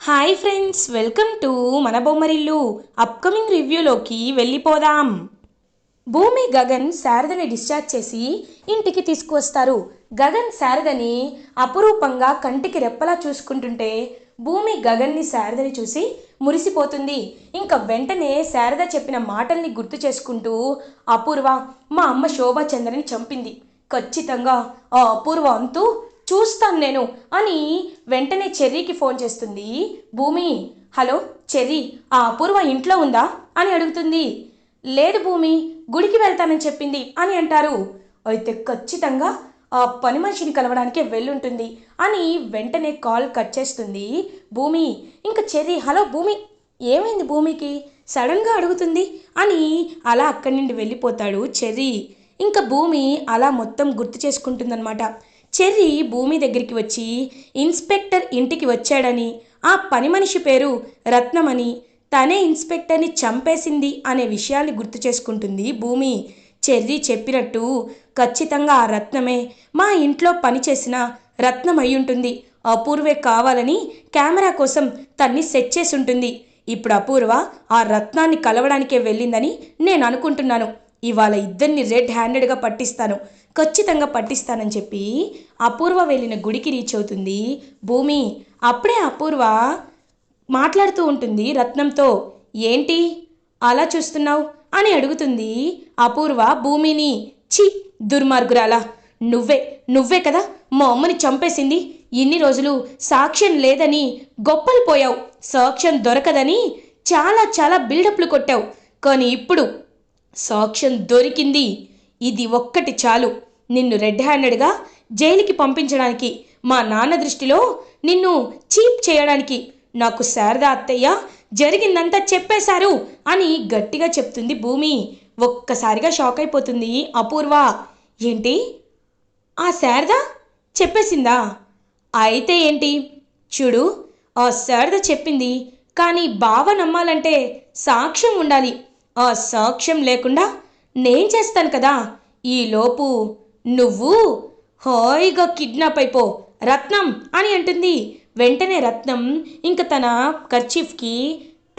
Hi friends, welcome to మన Bommarillu. Upcoming రివ్యూలోకి వెళ్ళిపోదాం. భూమి గగన్ శారదని డిశ్చార్జ్ చేసి ఇంటికి తీసుకువస్తారు. గగన్ శారదని అపురూపంగా కంటికి రెప్పలా చూసుకుంటుంటే భూమి గగన్ని శారదని చూసి మురిసిపోతుంది. ఇంకా వెంటనే శారద చెప్పిన మాటల్ని గుర్తు చేసుకుంటూ, అపూర్వ మా అమ్మ శోభాచంద్రని చంపింది, ఖచ్చితంగా ఆ అపూర్వ అంతూ చూస్తాను నేను అని వెంటనే చెర్రీకి ఫోన్ చేస్తుంది భూమి. హలో చెర్రీ, ఆ అపూర్వ ఇంట్లో ఉందా అని అడుగుతుంది. లేదు భూమి, గుడికి వెళ్తానని చెప్పింది అని అంటారు. అయితే ఖచ్చితంగా ఆ పని మనిషిని కలవడానికే వెళ్ళుంటుంది అని వెంటనే కాల్ కట్ చేస్తుంది భూమి. ఇంకా చెర్రీ, హలో భూమి, ఏమైంది భూమికి సడన్గా అడుగుతుంది అని అలా అక్కడి నుండి వెళ్ళిపోతాడు చెర్రీ. ఇంకా భూమి అలా మొత్తం గుర్తు చేసుకుంటుందన్నమాట. చెర్రీ భూమి దగ్గరికి వచ్చి ఇన్స్పెక్టర్ ఇంటికి వచ్చాడని, ఆ పని మనిషి పేరు రత్నమని, తనే ఇన్స్పెక్టర్ని చంపేసింది అనే విషయాన్ని గుర్తు చేసుకుంటుంది భూమి. చెర్రీ చెప్పినట్టు ఖచ్చితంగా ఆ రత్నమే మా ఇంట్లో పనిచేసిన రత్నం అయి ఉంటుంది. అపూర్వే కావాలని కెమెరా కోసం తన్ని సెట్ చేసి ఉంటుంది. ఇప్పుడు అపూర్వ ఆ రత్నాన్ని కలవడానికే వెళ్ళిందని నేను అనుకుంటున్నాను. ఇవాళ ఇద్దరిని రెడ్ హ్యాండెడ్గా పట్టిస్తాను, ఖచ్చితంగా పట్టిస్తానని చెప్పి అపూర్వ వెళ్ళిన గుడికి రీచ్ అవుతుంది భూమి. అప్పుడే అపూర్వ మాట్లాడుతూ ఉంటుంది రత్నంతో. ఏంటి అలా చూస్తున్నావు అని అడుగుతుంది అపూర్వ భూమిని. చి దుర్మార్గురాలా, నువ్వే కదా మా అమ్మని చంపేసింది. ఇన్ని రోజులు సాక్ష్యం లేదని గొప్పలు పోయావు, సాక్ష్యం దొరకదని చాలా చాలా బిల్డప్లు కొట్టావు. కానీ ఇప్పుడు సాక్ష్యం దొరికింది. ఇది ఒక్కటి చాలు నిన్ను రెడ్ హ్యాండెడ్గా జైలుకి పంపించడానికి, మా నాన్న దృష్టిలో నిన్ను చీప్ చేయడానికి. నాకు శారదా అత్తయ్య జరిగిందంతా చెప్పేశారు అని గట్టిగా చెప్తుంది భూమి. ఒక్కసారిగా షాక్ అయిపోతుంది అపూర్వ. ఏంటి, ఆ శారద చెప్పేసిందా? అయితే ఏంటి, చూడు ఆ శారద చెప్పింది, కానీ బావ నమ్మాలంటే సాక్ష్యం ఉండాలి. ఆ సాక్ష్యం లేకుండా నేను చేస్తాను కదా. ఈలోపు నువ్వు హాయిగా కిడ్నాప్ అయిపో రత్నం అని అంటుంది. వెంటనే రత్నం ఇంక తన కర్చీఫ్కి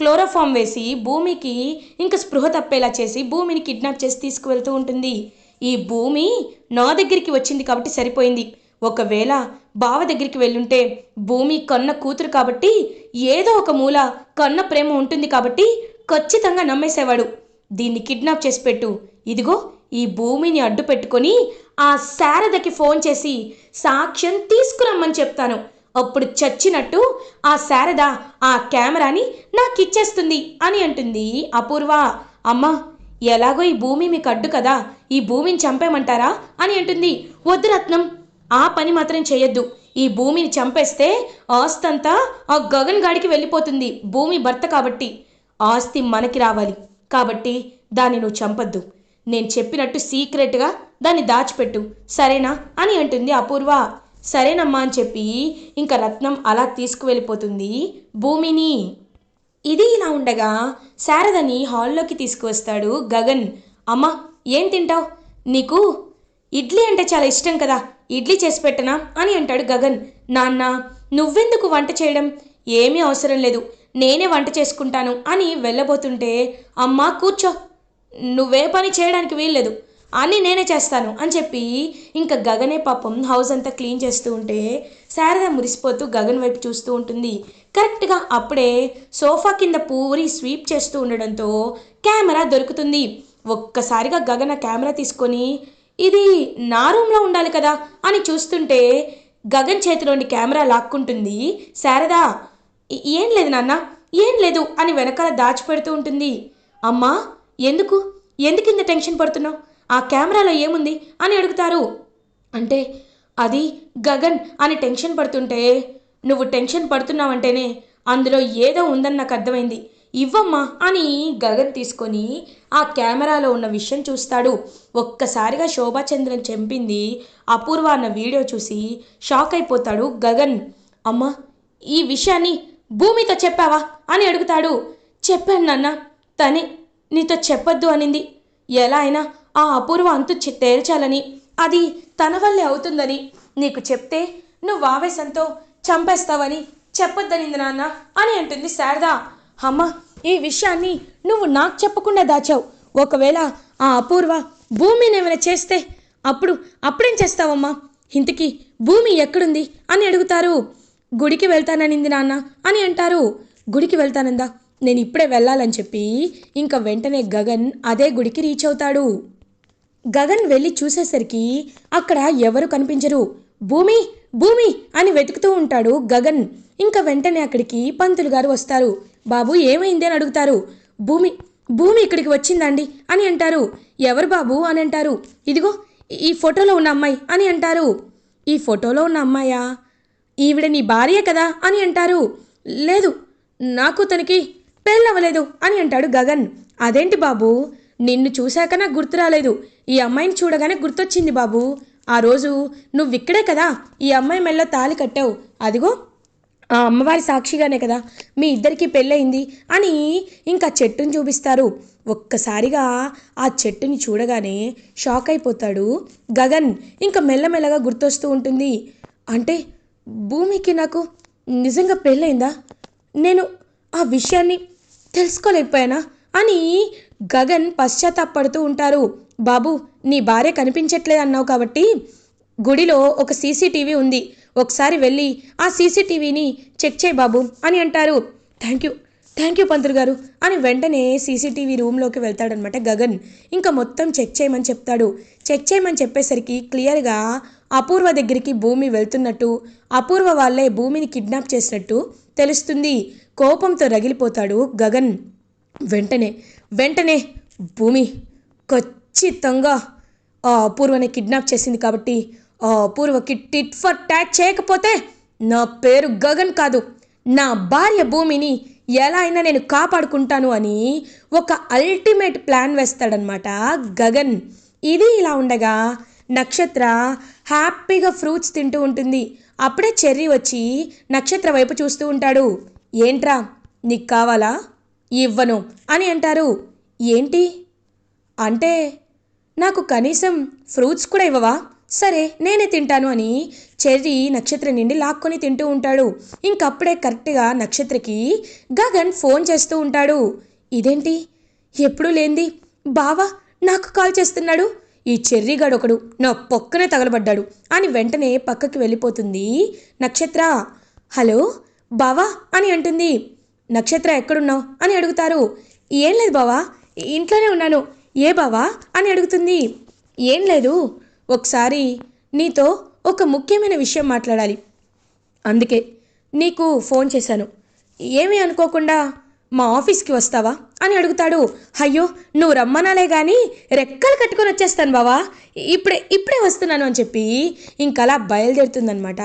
క్లోరోఫామ్ వేసి భూమికి ఇంక స్పృహ తప్పేలా చేసి భూమిని కిడ్నాప్ చేసి తీసుకువెళ్తూ ఉంటుంది. ఈ భూమి నా దగ్గరికి వచ్చింది కాబట్టి సరిపోయింది. ఒకవేళ బావ దగ్గరికి వెళ్ళుంటే భూమి కన్న కూతురు కాబట్టి ఏదో ఒక మూల కన్న ప్రేమ ఉంటుంది కాబట్టి ఖచ్చితంగా నమ్మేసేవాడు. దీన్ని కిడ్నాప్ చేసి పెట్టు. ఇదిగో ఈ భూమిని అడ్డు పెట్టుకొని ఆ శారదకి ఫోన్ చేసి సాక్ష్యం తీసుకురమ్మని చెప్తాను. అప్పుడు చచ్చినట్టు ఆ శారద ఆ కెమెరాని నాకు ఇచ్చేస్తుంది అని అంటుంది అపూర్వ. అమ్మా, ఎలాగో ఈ భూమి మీకు అడ్డు కదా, ఈ భూమిని చంపేమంటారా అని అంటుంది. వద్దు రత్నం, ఆ పని మాత్రం చేయొద్దు. ఈ భూమిని చంపేస్తే ఆస్తంతా ఆ గగన్ గాడికి వెళ్ళిపోతుంది. భూమి భర్త కాబట్టి ఆస్తి మనకి రావాలి. కాబట్టి దాన్ని నువ్వు చంపద్దు. నేను చెప్పినట్టు సీక్రెట్గా దాన్ని దాచిపెట్టు, సరేనా అని అంటుంది అపూర్వ. సరేనమ్మా అని చెప్పి ఇంకా రత్నం అలా తీసుకువెళ్ళిపోతుంది భూమిని. ఇది ఇలా ఉండగా శారదని హాల్లోకి తీసుకువస్తాడు గగన్. అమ్మా, ఏం తింటావు? నీకు ఇడ్లీ అంటే చాలా ఇష్టం కదా, ఇడ్లీ చేసి పెట్టనా అని అంటాడు గగన్. నాన్న, నువ్వెందుకు వంట చేయడం? ఏమీ అవసరం లేదు, నేనే వంట చేసుకుంటాను అని వెళ్ళబోతుంటే, అమ్మా కూర్చో, నువ్వే పని చేయడానికి వీల్లేదు, అన్నీ నేనే చేస్తాను అని చెప్పి ఇంకా గగనే పాపం హౌస్ అంతా క్లీన్ చేస్తూ ఉంటే శారద మురిసిపోతూ గగన్ వైపు చూస్తూ ఉంటుంది. కరెక్ట్గా అప్పుడే సోఫా కింద పూరి స్వీప్ చేస్తూ ఉండడంతో కెమెరా దొరుకుతుంది. ఒక్కసారిగా గగన్ ఆ కెమెరా తీసుకొని, ఇది నా రూమ్లో ఉండాలి కదా అని చూస్తుంటే గగన్ చేతిలోని కెమెరా లాక్కుంటుంది శారద. ఏం లేదు నాన్న, ఏం లేదు అని వెనకాల దాచిపెడుతూ ఉంటుంది. అమ్మా, ఎందుకు ఇంత టెన్షన్ పడుతున్నావు? ఆ కెమెరాలో ఏముంది అని అడుగుతారు. అంటే అది గగన్ అని టెన్షన్ పడుతుంటే, నువ్వు టెన్షన్ పడుతున్నావంటేనే అందులో ఏదో ఉందని నాకు అర్థమైంది, ఇవ్వమ్మా అని గగన్ తీసుకొని ఆ కెమెరాలో ఉన్న విషయం చూస్తాడు. ఒక్కసారిగా శోభాచంద్రన్ చంపింది అపూర్వ అన్న వీడియో చూసి షాక్ అయిపోతాడు గగన్. అమ్మా, ఈ విషయాన్ని భూమితో చెప్పావా అని అడుగుతాడు. చెప్పాను నాన్న, తనే నీతో చెప్పొద్దు అనింది. ఎలా అయినా ఆ అపూర్వ అంతు తేల్చాలని, అది తన వల్లే అవుతుందని నీకు చెప్తే నువ్వు ఆవేశంతో చంపేస్తావని చెప్పొద్దనింది నాన్న అని అంటుంది శారద. అమ్మ, ఈ విషయాన్ని నువ్వు నాకు చెప్పకుండా దాచావు. ఒకవేళ ఆ అపూర్వ భూమిని ఏమైనా చేస్తే అప్పుడేం చేస్తావమ్మా? ఇంతకీ భూమి ఎక్కడుంది అని అడుగుతారు. గుడికి వెళ్తాననింది నాన్న అని అంటారు. గుడికి వెళ్తానందా? నేను ఇప్పుడే వెళ్ళాలని చెప్పి ఇంకా వెంటనే గగన్ అదే గుడికి రీచ్ అవుతాడు. గగన్ వెళ్ళి చూసేసరికి అక్కడ ఎవరు కనిపించరు. భూమి భూమి అని వెతుకుతూ ఉంటాడు గగన్. ఇంకా వెంటనే అక్కడికి పంతులు గారు వస్తారు. బాబు ఏమైంది అని అడుగుతారు. భూమి భూమి ఇక్కడికి వచ్చిందండి అని అంటారు. ఎవరు బాబు అని అంటారు. ఇదిగో ఈ ఫోటోలో ఉన్న అమ్మాయి అని అంటారు. ఈ ఫోటోలో ఉన్న అమ్మాయా? ఈవిడ నీ భార్య కదా అని అంటారు. లేదు, నాకు తనకి పెళ్ళవలేదు అని అంటాడు గగన్. అదేంటి బాబు, నిన్ను చూశాక నాకు గుర్తు రాలేదు, ఈ అమ్మాయిని చూడగానే గుర్తొచ్చింది బాబు. ఆ రోజు నువ్విక్కడే కదా ఈ అమ్మాయి మెళ్ళ తాళి కట్టావు, అదిగో ఆ అమ్మవారి సాక్షిగానే కదా మీ ఇద్దరికీ పెళ్ళయింది అని ఇంకా చెట్టుని చూపిస్తారు. ఒక్కసారిగా ఆ చెట్టుని చూడగానే షాక్ అయిపోతాడు గగన్. ఇంకా మెల్లమెల్లగా గుర్తొస్తూ ఉంటుంది. అంటే భూమికి నాకు నిజంగా పెళ్ళయిందా? నేను ఆ విషయాన్ని తెలుసుకోలేకపోయానా అని గగన్ పశ్చాత్తాపడుతూ ఉంటారు. బాబు, నీ భార్య కనిపించట్లేదు అన్నావు కాబట్టి గుడిలో ఒక సీసీటీవీ ఉంది, ఒకసారి వెళ్ళి ఆ సీసీటీవీని చెక్ చేయి బాబు అని అంటారు. థ్యాంక్ యూ పంతులు గారు అని వెంటనే సీసీటీవీ రూమ్లోకి వెళ్తాడనమాట గగన్. ఇంకా మొత్తం చెక్ చేయమని చెప్తాడు. చెక్ చేయమని చెప్పేసరికి క్లియర్గా అపూర్వ దగ్గరికి భూమి వెళ్తున్నట్టు, అపూర్వ వాళ్ళే భూమిని కిడ్నాప్ చేసినట్టు తెలుస్తుంది. కోపంతో రగిలిపోతాడు గగన్. వెంటనే భూమి ఖచ్చితంగా ఆ అపూర్వని కిడ్నాప్ చేసింది కాబట్టి ఆ అపూర్వకి టిట్ ఫర్ టాట్ చేయకపోతే నా పేరు గగన్ కాదు, నా భార్య భూమిని ఎలా అయినా నేను కాపాడుకుంటాను అని ఒక అల్టిమేట్ ప్లాన్ వేస్తాడనమాట గగన్. ఇది ఇలా ఉండగా నక్షత్ర హ్యాపీగా ఫ్రూట్స్ తింటూ ఉంటుంది. అప్పుడే చెర్రీ వచ్చి నక్షత్ర వైపు చూస్తూ ఉంటాడు. ఏంట్రా, నీకు కావాలా? ఇవ్వను అని అంటారు. ఏంటి అంటే, నాకు కనీసం ఫ్రూట్స్ కూడా ఇవ్వవా? సరే నేనే తింటాను అని చెర్రీ నక్షత్ర నుండి లాక్కొని తింటూ ఉంటాడు. ఇంకప్పుడే కరెక్ట్గా నక్షత్రకి గగన్ ఫోన్ చేస్తూ ఉంటాడు. ఇదేంటి, ఎప్పుడూ లేంది బావా నాకు కాల్ చేస్తున్నాడు, ఈ చెర్రీగాడు ఒకడు నా పక్కనే తగలబడ్డాడు అని వెంటనే పక్కకి వెళ్ళిపోతుంది నక్షత్ర. హలో బావా అని అంటుంది. నక్షత్ర ఎక్కడున్నావు అని అడుగుతారు. ఏం లేదు బావా, ఇంట్లోనే ఉన్నాను. ఏ బావా అని అడుగుతుంది. ఏం లేదు, ఒకసారి నీతో ఒక ముఖ్యమైన విషయం మాట్లాడాలి, అందుకే నీకు ఫోన్ చేశాను. ఏమీ అనుకోకుండా మా ఆఫీస్కి వస్తావా అని అడుగుతాడు. అయ్యో, నువ్వు రమ్మనాలే కానీ రెక్కలు కట్టుకొని వచ్చేస్తాను బావా, ఇప్పుడే వస్తున్నాను అని చెప్పి ఇంకలా బయలుదేరుతుందనమాట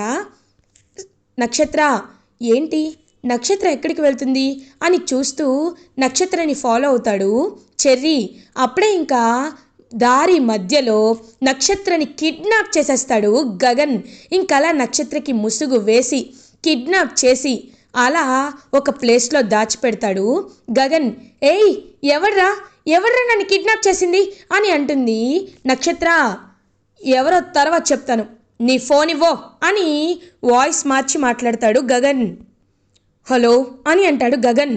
నక్షత్ర. ఏంటి, నక్షత్ర ఎక్కడికి వెళ్తుంది అని చూస్తూ నక్షత్రని ఫాలో అవుతాడు చెర్రీ. అప్పుడే ఇంకా దారి మధ్యలో నక్షత్రని కిడ్నాప్ చేసేస్తాడు గగన్. ఇంకలా నక్షత్రకి ముసుగు వేసి కిడ్నాప్ చేసి అలా ఒక ప్లేస్లో దాచిపెడతాడు గగన్. ఏయ్, ఎవడ్రా నన్ను కిడ్నాప్ చేసింది అని అంటుంది నక్షత్ర. ఎవరో తర్వాత చెప్తాను, నీ ఫోన్ ఇవ్వో అని వాయిస్ మార్చి మాట్లాడతాడు గగన్. హలో అని అంటాడు గగన్.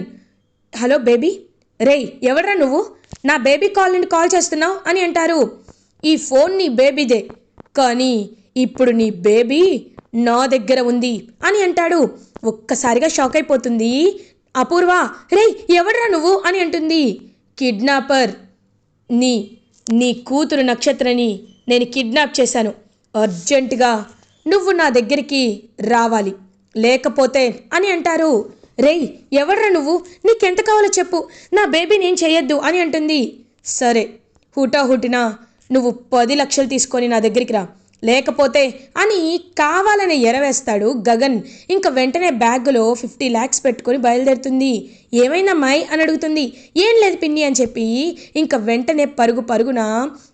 హలో బేబీ, రేయ్ ఎవడ్రా నువ్వు, నా బేబీ కాల్ నుండి కాల్ చేస్తున్నావు అని అంటారు. ఈ ఫోన్ నీ బేబీదే, కానీ ఇప్పుడు నీ బేబీ నా దగ్గర ఉంది అని అంటాడు. ఒక్కసారిగా షాక్ అయిపోతుంది అపూర్వ. రేయ్ ఎవడ్రా నువ్వు అని అంటుంది. కిడ్నాపర్, నీ కూతురు నక్షత్రని నేను కిడ్నాప్ చేశాను, అర్జెంటుగా నువ్వు నా దగ్గరికి రావాలి లేకపోతే అని అంటారు. రేయ్ ఎవడ్రా నువ్వు, నీకెంత కావాలో చెప్పు, నా బేబీని ఏం చేయొద్దు అని అంటుంది. సరే, హుటాహుటినా నువ్వు 10 లక్షలు తీసుకొని నా దగ్గరికి రా, లేకపోతే అని కావాలని ఎరవేస్తాడు గగన్. ఇంకా వెంటనే బ్యాగ్లో 50 lakhs పెట్టుకొని బయలుదేరుతుంది. ఏమైందమ్మాయి అని అడుగుతుంది. ఏం లేదు పిన్ని అని చెప్పి ఇంకా వెంటనే పరుగున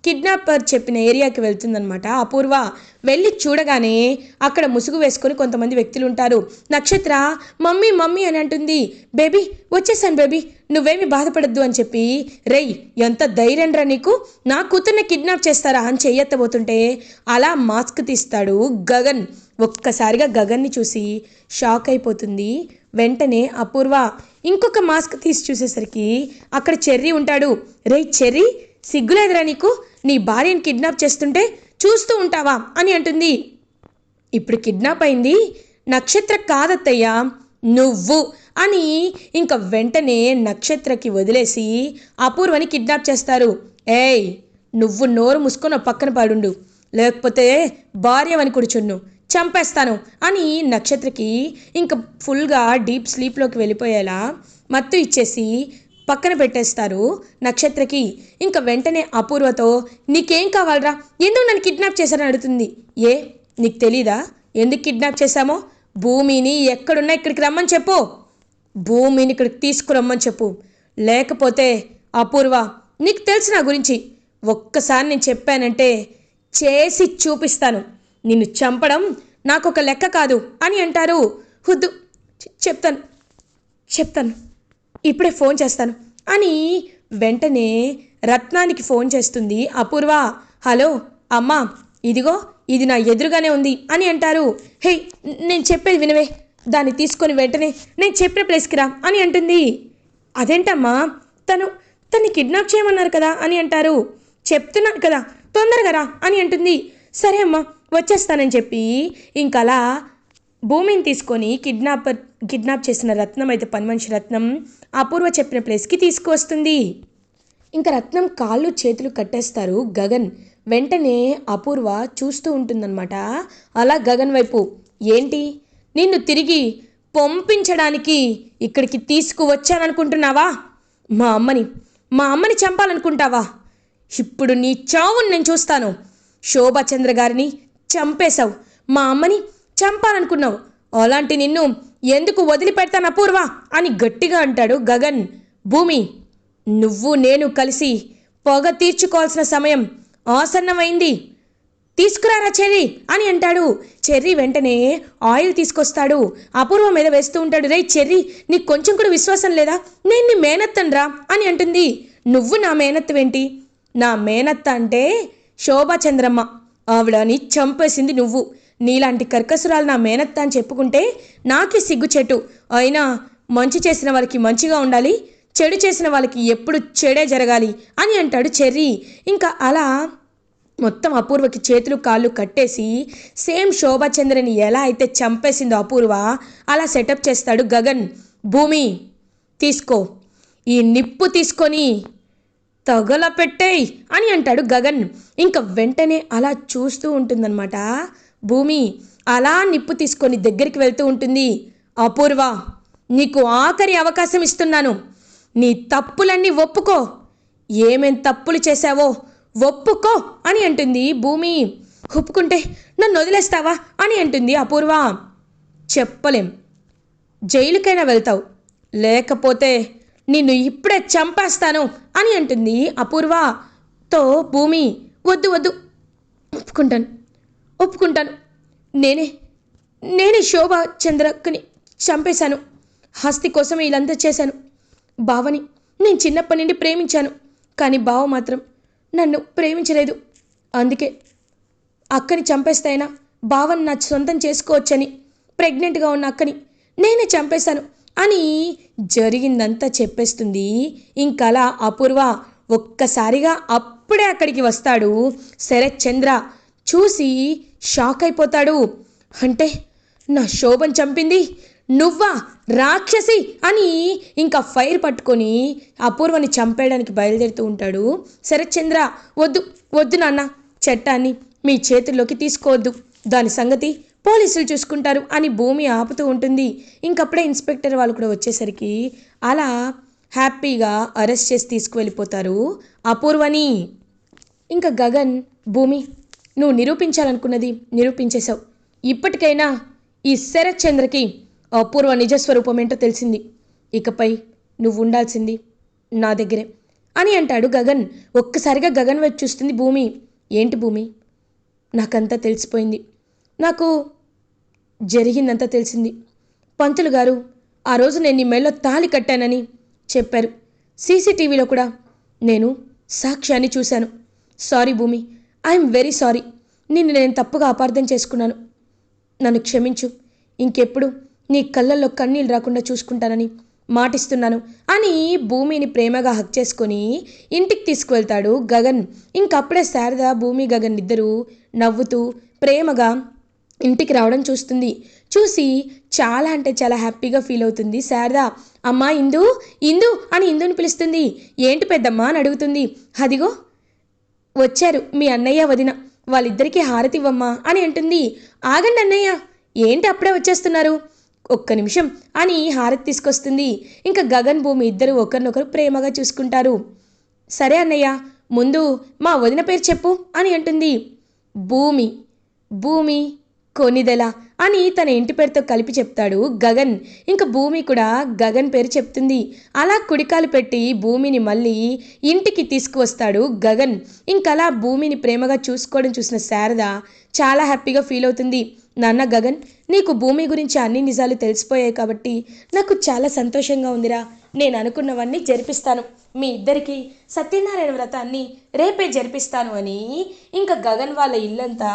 కిడ్నాపర్ చెప్పిన ఏరియాకి వెళ్తుందనమాట అపూర్వ. వెళ్ళి చూడగానే అక్కడ ముసుగు వేసుకొని కొంతమంది వ్యక్తులు ఉంటారు. నక్షత్ర మమ్మీ అని అంటుంది. బేబీ వచ్చేసాను బేబీ, నువ్వేమి బాధపడద్దు అని చెప్పి. రేయ్ ఎంత ధైర్యం రా నీకు, నా కూతుర్ని కిడ్నాప్ చేస్తారా అని చెయ్యెత్తబోతుంటే అలా మాస్క్ తీస్తాడు గగన్. ఒక్కసారిగా గగన్ని చూసి షాక్ అయిపోతుంది. వెంటనే అపూర్వ ఇంకొక మాస్క్ తీసి చూసేసరికి అక్కడ చెర్రీ ఉంటాడు. రే చెర్రీ, సిగ్గులేదురా నీకు? నీ భార్యని కిడ్నాప్ చేస్తుంటే చూస్తూ ఉంటావా అని అంటుంది. ఇప్పుడు కిడ్నాప్ అయింది నక్షత్ర కాదత్తయ్యా, నువ్వు అని ఇంక వెంటనే నక్షత్రకి వదిలేసి అపూర్వని కిడ్నాప్ చేస్తారు. ఏయ్, నువ్వు నోరు మూసుకొని పక్కన పడుండు, లేకపోతే భార్యవని కూర్చున్ను చంపేస్తాను అని నక్షత్రకి ఇంక ఫుల్గా డీప్ స్లీప్లోకి వెళ్ళిపోయేలా మత్తు ఇచ్చేసి పక్కన పెట్టేస్తారు నక్షత్రకి. ఇంక వెంటనే అపూర్వతో నీకేం కావాలరా, ఎందుకు నన్ను కిడ్నాప్ చేశారని అడుగుతుంది. ఏ నీకు తెలీదా ఎందుకు కిడ్నాప్ చేశామో? భూమిని ఎక్కడున్నా ఇక్కడికి రమ్మని చెప్పు, భూమిని ఇక్కడికి తీసుకురమ్మని చెప్పు, లేకపోతే అపూర్వ నీకు తెలుసు నా గురించి, ఒక్కసారి నేను చెప్పానంటే చేసి చూపిస్తాను, నిన్ను చంపడం నాకు ఒక లెక్క కాదు అని అంటారు. వద్దు, చెప్తాను చెప్తాను ఇప్పుడే ఫోన్ చేస్తాను అని వెంటనే రత్నానికి ఫోన్ చేస్తుంది అపూర్వ. హలో అమ్మా, ఇదిగో ఇది నా ఎదురుగానే ఉంది అని అంటారు. హే, నేను చెప్పేది వినవే, దాన్ని తీసుకొని వెంటనే నేను చెప్పిన ప్లేస్కి రా అని అంటుంది. అదేంటమ్మా, తన్ని కిడ్నాప్ చేయమన్నారు కదా అని అంటారు. చెప్తున్నాను కదా తొందరగా రా అని అంటుంది. సరే అమ్మా వచ్చేస్తానని చెప్పి ఇంకలా భూమిని తీసుకొని కిడ్నాప్ చేసిన రత్నం అయితే పని మనిషి రత్నం అపూర్వ చెప్పిన ప్లేస్కి తీసుకువస్తుంది. ఇంకా రత్నం కాళ్ళు చేతులు కట్టేస్తారు గగన్. వెంటనే అపూర్వ చూస్తూ ఉంటుందన్నమాట. అలా గగన్ వైపు, ఏంటి నిన్ను తిరిగి పంపించడానికి ఇక్కడికి తీసుకువచ్చాననుకుంటున్నావా? మా అమ్మని చంపాలనుకుంటావా? ఇప్పుడు నీ చావుని నేను చూస్తాను. శోభాచంద్ర గారిని చంపేశావు, మా అమ్మని చంపాలనుకున్నావు, అలాంటి నిన్ను ఎందుకు వదిలిపెడతాను అపూర్వ అని గట్టిగా అంటాడు గగన్. భూమి, నువ్వు నేను కలిసి పొగ తీర్చుకోవాల్సిన సమయం ఆసన్నమైంది, తీసుకురారా చెర్రీ అని అంటాడు. చెర్రీ వెంటనే ఆయిల్ తీసుకొస్తాడు, అపూర్వ మీద వేస్తూ ఉంటాడు. రే చెర్రీ, నీకు కొంచెం కూడా విశ్వాసం లేదా? నేను నీ మేనత్తన్రా అని అంటుంది. నువ్వు నా మేనత్తవేంటి? నా మేనత్త అంటే శోభాచంద్రమ్మ, ఆవిడని చంపేసింది నువ్వు. నీలాంటి కర్కసురాలు నా మేనత్త అని చెప్పుకుంటే నాకే సిగ్గుచెట్టు. అయినా మంచి చేసిన వాళ్ళకి మంచిగా ఉండాలి, చెడు చేసిన వాళ్ళకి ఎప్పుడు చెడే జరగాలి అని అంటాడు చెర్రీ. ఇంకా అలా మొత్తం అపూర్వకి చేతులు కాళ్ళు కట్టేసి సేమ్ శోభాచంద్రని ఎలా అయితే చంపేసిందో అపూర్వ అలా సెటప్ చేస్తాడు గగన్. భూమి తీసుకో, ఈ నిప్పు తీసుకొని తగలపెట్టేయ్ అని అంటాడు గగన్. ఇంకా వెంటనే అలా చూస్తూ ఉంటుందన్నమాట భూమి. అలా నిప్పు తీసుకొని దగ్గరికి వెళ్తూ ఉంటుంది. అపూర్వ, నీకు ఆఖరి అవకాశం ఇస్తున్నాను, నీ తప్పులన్నీ ఒప్పుకో, ఏమేం తప్పులు చేశావో ఒప్పుకో అని అంటుంది భూమి. ఒప్పుకుంటే నన్ను వదిలేస్తావా అని అంటుంది అపూర్వ. చెప్పలేం, జైలుకైనా వెళ్తావు, లేకపోతే నిన్ను ఇప్పుడే చంపేస్తాను అని అంటుంది అపూర్వతో భూమి. వద్దు వద్దు, ఒప్పుకుంటాను, నేనే శోభాచంద్రక్కని చంపేశాను, ఆస్తి కోసం వీళ్ళంతా చేశాను. బావని నేను చిన్నప్పటి నుండి ప్రేమించాను, కానీ బావ మాత్రం నన్ను ప్రేమించలేదు. అందుకే అక్కని చంపేస్తాయినా బావని నా సొంతం చేసుకోవచ్చని ప్రెగ్నెంట్గా ఉన్న అక్కని నేనే చంపేశాను అని జరిగిందంతా చెప్పేస్తుంది. ఇంకలా అపూర్వ ఒక్కసారిగా అప్పుడే అక్కడికి వస్తాడు శరత్ చంద్ర. చూసి షాక్ అయిపోతాడు. అంటే నా శోభను చంపింది నువ్వా రాక్షసి అని ఇంకా ఫైర్ పట్టుకొని అపూర్వని చంపేయడానికి బయలుదేరుతూ ఉంటాడు శరత్ చంద్ర. వద్దు నాన్న, చట్టాన్ని మీ చేతుల్లోకి తీసుకోవద్దు, దాని సంగతి పోలీసులు చూసుకుంటారు అని భూమి ఆపుతూ ఉంటుంది. ఇంకప్పుడే ఇన్స్పెక్టర్ వాళ్ళు కూడా వచ్చేసరికి అలా హ్యాపీగా అరెస్ట్ చేసి తీసుకువెళ్ళిపోతారు అపూర్వని. ఇంకా గగన్, భూమి నువ్వు నిరూపించాలనుకున్నది నిరూపించేశావు, ఇప్పటికైనా ఈ శరత్ చంద్రకి అపూర్వ నిజస్వరూపం ఏంటో తెలిసింది, ఇకపై నువ్వు ఉండాల్సింది నా దగ్గరే అని అంటాడు గగన్. ఒక్కసారిగా గగన్ వైపు చూస్తుంది భూమి. ఏంటి భూమి? నాకంతా తెలిసిపోయింది, నాకు జరిగిందంతా తెలిసింది. పంతులు గారు ఆ రోజు నేను నీ మెళ్ళో తాళి కట్టానని చెప్పారు, సీసీటీవీలో కూడా నేను సాక్ష్యాన్ని చూశాను. సారీ భూమి, ఐఎమ్ వెరీ సారీ, నిన్ను నేను తప్పుగా అపార్థం చేసుకున్నాను. నన్ను క్షమించు. ఇంకెప్పుడు నీ కళ్ళల్లో కన్నీళ్ళు రాకుండా చూసుకుంటానని మాటిస్తున్నాను అని భూమిని ప్రేమగా హక్ చేసుకొని ఇంటికి తీసుకువెళ్తాడు గగన్. ఇంకప్పుడే శారద భూమి గగన్ ఇద్దరూ నవ్వుతూ ప్రేమగా ఇంటికి రావడం చూసి చాలా అంటే చాలా హ్యాపీగా ఫీల్ అవుతుంది శారద. అమ్మా ఇందు, ఇందు అని ఇందుని పిలుస్తుంది. ఏంటి పెద్దమ్మా అని అడుగుతుంది. అదిగో వచ్చారు మీ అన్నయ్య వదిన, వాళ్ళిద్దరికీ హారతి ఇవ్వమ్మా అని అంటుంది. ఆగండి అన్నయ్య, ఏంటి అప్పుడే వచ్చేస్తున్నారు, ఒక్క నిమిషం అని హారతి తీసుకొస్తుంది. ఇంకా గగన్ భూమి ఇద్దరు ఒకరినొకరు ప్రేమగా చూసుకుంటారు. సరే అన్నయ్య, ముందు మా వదిన పేరు చెప్పు అని అంటుంది. భూమి, భూమి కొనిదెల అని తన ఇంటి పేరుతో కలిపి చెప్తాడు గగన్. ఇంకా భూమి కూడా గగన్ పేరు చెప్తుంది. అలా కుడికాలు పెట్టి భూమిని మళ్ళీ ఇంటికి తీసుకువస్తాడు గగన్. ఇంకలా భూమిని ప్రేమగా చూసుకోవడం చూసిన శారద చాలా హ్యాపీగా ఫీల్ అవుతుంది. నాన్న గగన్, నీకు భూమి గురించి అన్ని నిజాలు తెలిసిపోయాయి కాబట్టి నాకు చాలా సంతోషంగా ఉందిరా. నేను అనుకున్నవన్నీ జరిపిస్తాను. మీ ఇద్దరికి సత్యనారాయణ వ్రతాన్ని రేపే జరిపిస్తాను అని ఇంకా గగన్ వాళ్ళ ఇల్లంతా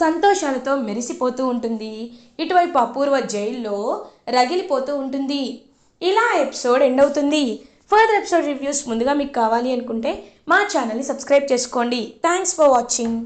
సంతోషాలతో మెరిసిపోతూ ఉంటుంది. ఇటువైపు అపూర్వ జైల్లో రగిలిపోతూ ఉంటుంది. ఇలా ఎపిసోడ్ ఎండ్ అవుతుంది. ఫర్దర్ ఎపిసోడ్ రివ్యూస్ ముందుగా మీకు కావాలి అనుకుంటే మా ఛానల్ని సబ్స్క్రైబ్ చేసుకోండి. Thanks for watching.